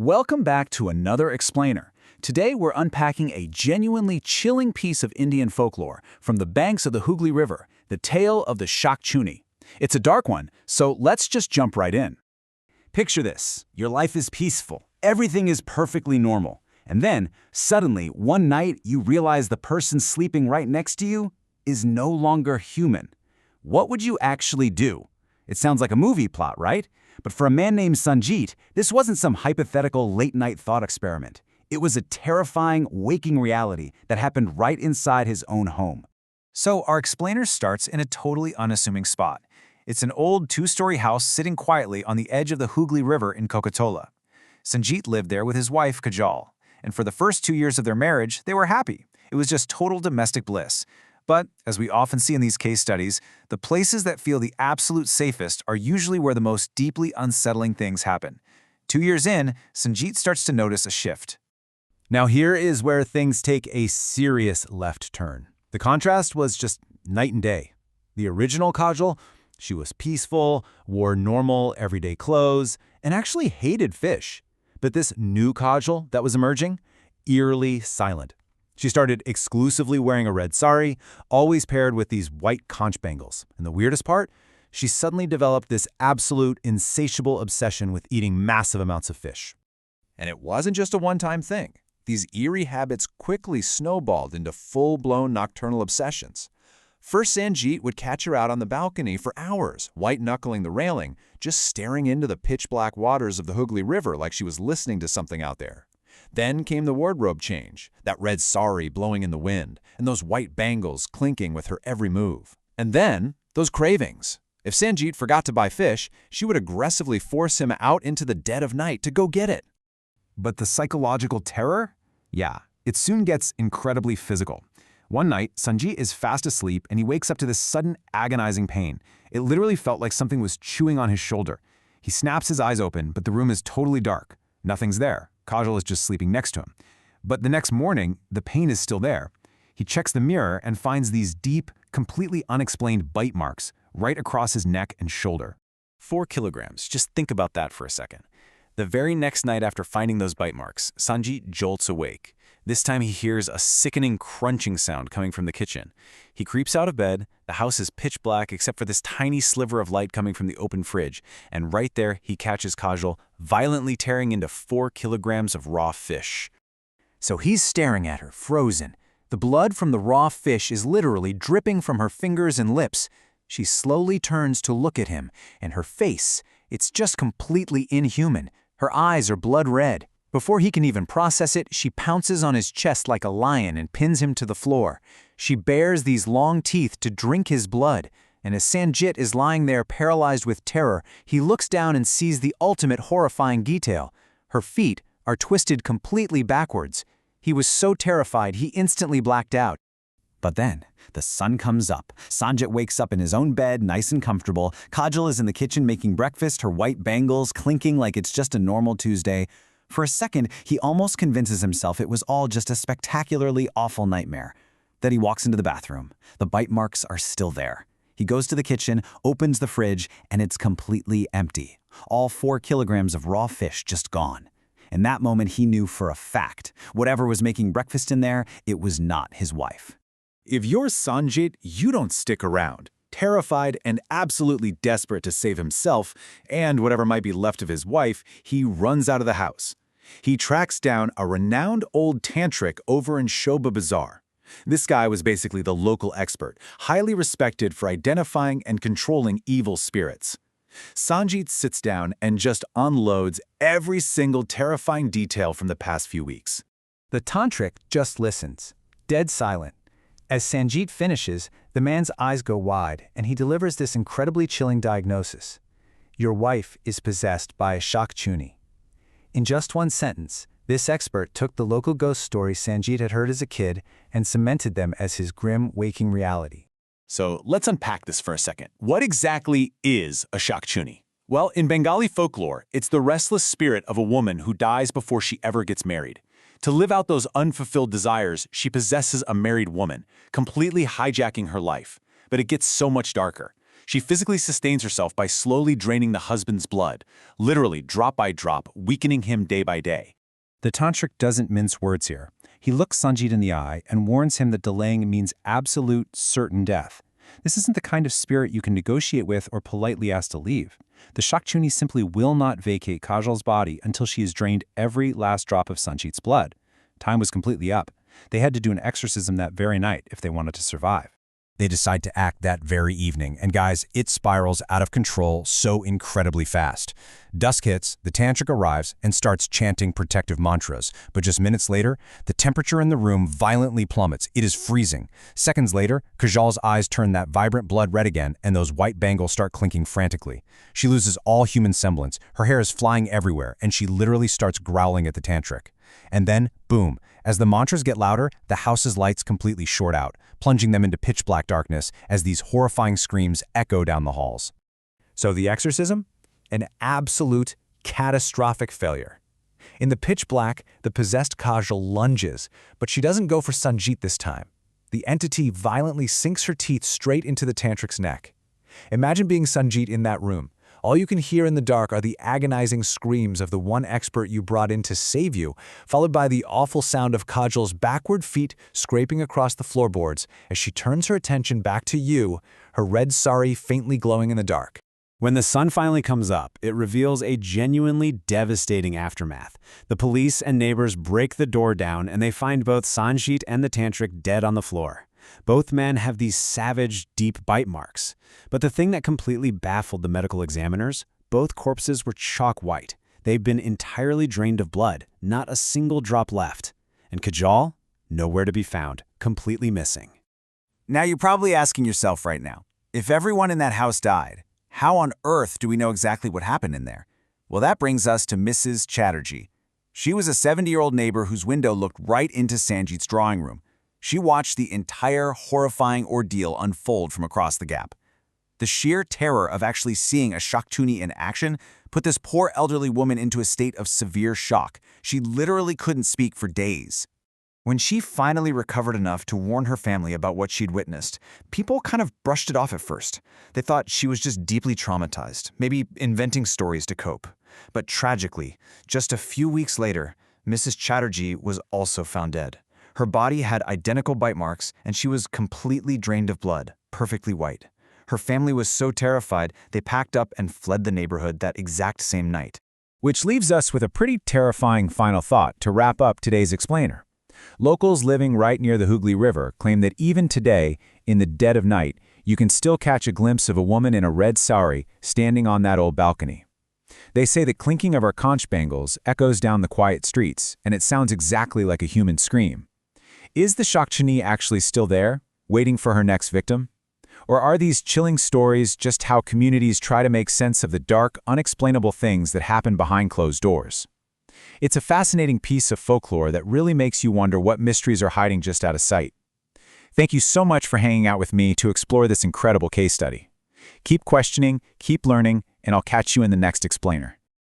Welcome back to another explainer. Today we're unpacking a genuinely chilling piece of Indian folklore from the banks of the Hooghly River, the tale of the Shakchunni. It's a dark one, so let's just jump right in. Picture this. Your life is peaceful. Everything is perfectly normal. And then, suddenly, one night, you realize the person sleeping right next to you is no longer human. What would you actually do? It sounds like a movie plot, right? But for a man named Sanjeet, this wasn't some hypothetical late-night thought experiment. It was a terrifying, waking reality that happened right inside his own home. So our explainer starts in a totally unassuming spot. It's an old two-story house sitting quietly on the edge of the Hooghly River in Coca-Cola. Sanjeet lived there with his wife, Kajal, and for the first 2 years of their marriage, they were happy. It was just total domestic bliss. But, as we often see in these case studies, the places that feel the absolute safest are usually where the most deeply unsettling things happen. 2 years in, Sanjeet starts to notice a shift. Now here is where things take a serious left turn. The contrast was just night and day. The original Kajal, she was peaceful, wore normal, everyday clothes, and actually hated fish. But this new Kajal that was emerging, eerily silent. She started exclusively wearing a red sari, always paired with these white conch bangles. And the weirdest part? She suddenly developed this absolute, insatiable obsession with eating massive amounts of fish. And it wasn't just a one-time thing. These eerie habits quickly snowballed into full-blown nocturnal obsessions. First, Sanjeet would catch her out on the balcony for hours, white-knuckling the railing, just staring into the pitch-black waters of the Hooghly River like she was listening to something out there. Then came the wardrobe change, that red sari blowing in the wind, and those white bangles clinking with her every move. And then, those cravings. If Sanjeet forgot to buy fish, she would aggressively force him out into the dead of night to go get it. But the psychological terror? Yeah, it soon gets incredibly physical. One night, Sanjeet is fast asleep and he wakes up to this sudden agonizing pain. It literally felt like something was chewing on his shoulder. He snaps his eyes open, but the room is totally dark. Nothing's there. Kajal is just sleeping next to him. But the next morning, the pain is still there. He checks the mirror and finds these deep, completely unexplained bite marks right across his neck and shoulder. 4 kilograms. Just think about that for a second. The very next night after finding those bite marks, Sanjeet jolts awake. This time he hears a sickening crunching sound coming from the kitchen. He creeps out of bed. The house is pitch black except for this tiny sliver of light coming from the open fridge, and right there he catches Kajal violently tearing into 4 kilograms of raw fish. So he's staring at her, frozen. The blood from the raw fish is literally dripping from her fingers and lips. She slowly turns to look at him, and her face, it's just completely inhuman. Her eyes are blood red. Before he can even process it, she pounces on his chest like a lion and pins him to the floor. She bares these long teeth to drink his blood, and as Sanjeet is lying there paralyzed with terror, he looks down and sees the ultimate horrifying detail. Her feet are twisted completely backwards. He was so terrified he instantly blacked out. But then, the sun comes up. Sanjeet wakes up in his own bed, nice and comfortable. Kajal is in the kitchen making breakfast, her white bangles clinking like it's just a normal Tuesday. For a second, he almost convinces himself it was all just a spectacularly awful nightmare. Then he walks into the bathroom. The bite marks are still there. He goes to the kitchen, opens the fridge, and it's completely empty. All 4 kilograms of raw fish just gone. In that moment, he knew for a fact, whatever was making breakfast in there, it was not his wife. If you're Sanjeet, you don't stick around. Terrified and absolutely desperate to save himself and whatever might be left of his wife, he runs out of the house. He tracks down a renowned old tantric over in Shobha Bazaar. This guy was basically the local expert, highly respected for identifying and controlling evil spirits. Sanjeet sits down and just unloads every single terrifying detail from the past few weeks. The tantric just listens, dead silent. As Sanjeet finishes, the man's eyes go wide, and he delivers this incredibly chilling diagnosis. Your wife is possessed by a Shakchunni. In just one sentence, this expert took the local ghost stories Sanjeet had heard as a kid and cemented them as his grim, waking reality. So let's unpack this for a second. What exactly is a Shakchunni? Well, in Bengali folklore, it's the restless spirit of a woman who dies before she ever gets married. To live out those unfulfilled desires, she possesses a married woman, completely hijacking her life. But it gets so much darker. She physically sustains herself by slowly draining the husband's blood, literally drop by drop, weakening him day by day. The tantric doesn't mince words here. He looks Sanjit in the eye and warns him that delaying means absolute, certain death. This isn't the kind of spirit you can negotiate with or politely ask to leave. The Shakchunni simply will not vacate Kajol's body until she has drained every last drop of Sanjit's blood. Time was completely up. They had to do an exorcism that very night if they wanted to survive. They decide to act that very evening, and guys, it spirals out of control so incredibly fast. Dusk hits, the tantric arrives, and starts chanting protective mantras, but just minutes later, the temperature in the room violently plummets. It is freezing. Seconds later, Kajol's eyes turn that vibrant blood red again, and those white bangles start clinking frantically. She loses all human semblance, her hair is flying everywhere, and she literally starts growling at the tantric. And then, boom, as the mantras get louder, the house's lights completely short out, plunging them into pitch-black darkness as these horrifying screams echo down the halls. So the exorcism? An absolute, catastrophic failure. In the pitch black, the possessed Kajol lunges, but she doesn't go for Sanjit this time. The entity violently sinks her teeth straight into the tantric's neck. Imagine being Sanjit in that room. All you can hear in the dark are the agonizing screams of the one expert you brought in to save you, followed by the awful sound of Kajol's backward feet scraping across the floorboards as she turns her attention back to you, her red sari faintly glowing in the dark. When the sun finally comes up, it reveals a genuinely devastating aftermath. The police and neighbors break the door down and they find both Sanjit and the tantric dead on the floor. Both men have these savage, deep bite marks. But the thing that completely baffled the medical examiners, both corpses were chalk white. They've been entirely drained of blood, not a single drop left. And Kajol? Nowhere to be found, completely missing. Now you're probably asking yourself right now, if everyone in that house died, how on earth do we know exactly what happened in there? Well, that brings us to Mrs. Chatterjee. She was a 70-year-old neighbor whose window looked right into Sanjit's drawing room. She watched the entire horrifying ordeal unfold from across the gap. The sheer terror of actually seeing a Shakchunni in action put this poor elderly woman into a state of severe shock. She literally couldn't speak for days. When she finally recovered enough to warn her family about what she'd witnessed, people kind of brushed it off at first. They thought she was just deeply traumatized, maybe inventing stories to cope. But tragically, just a few weeks later, Mrs. Chatterjee was also found dead. Her body had identical bite marks, and she was completely drained of blood, perfectly white. Her family was so terrified, they packed up and fled the neighborhood that exact same night. Which leaves us with a pretty terrifying final thought to wrap up today's explainer. Locals living right near the Hooghly River claim that even today, in the dead of night, you can still catch a glimpse of a woman in a red sari standing on that old balcony. They say the clinking of her conch bangles echoes down the quiet streets, and it sounds exactly like a human scream. Is the Shakchunni actually still there, waiting for her next victim? Or are these chilling stories just how communities try to make sense of the dark, unexplainable things that happen behind closed doors? It's a fascinating piece of folklore that really makes you wonder what mysteries are hiding just out of sight. Thank you so much for hanging out with me to explore this incredible case study. Keep questioning, keep learning, and I'll catch you in the next explainer.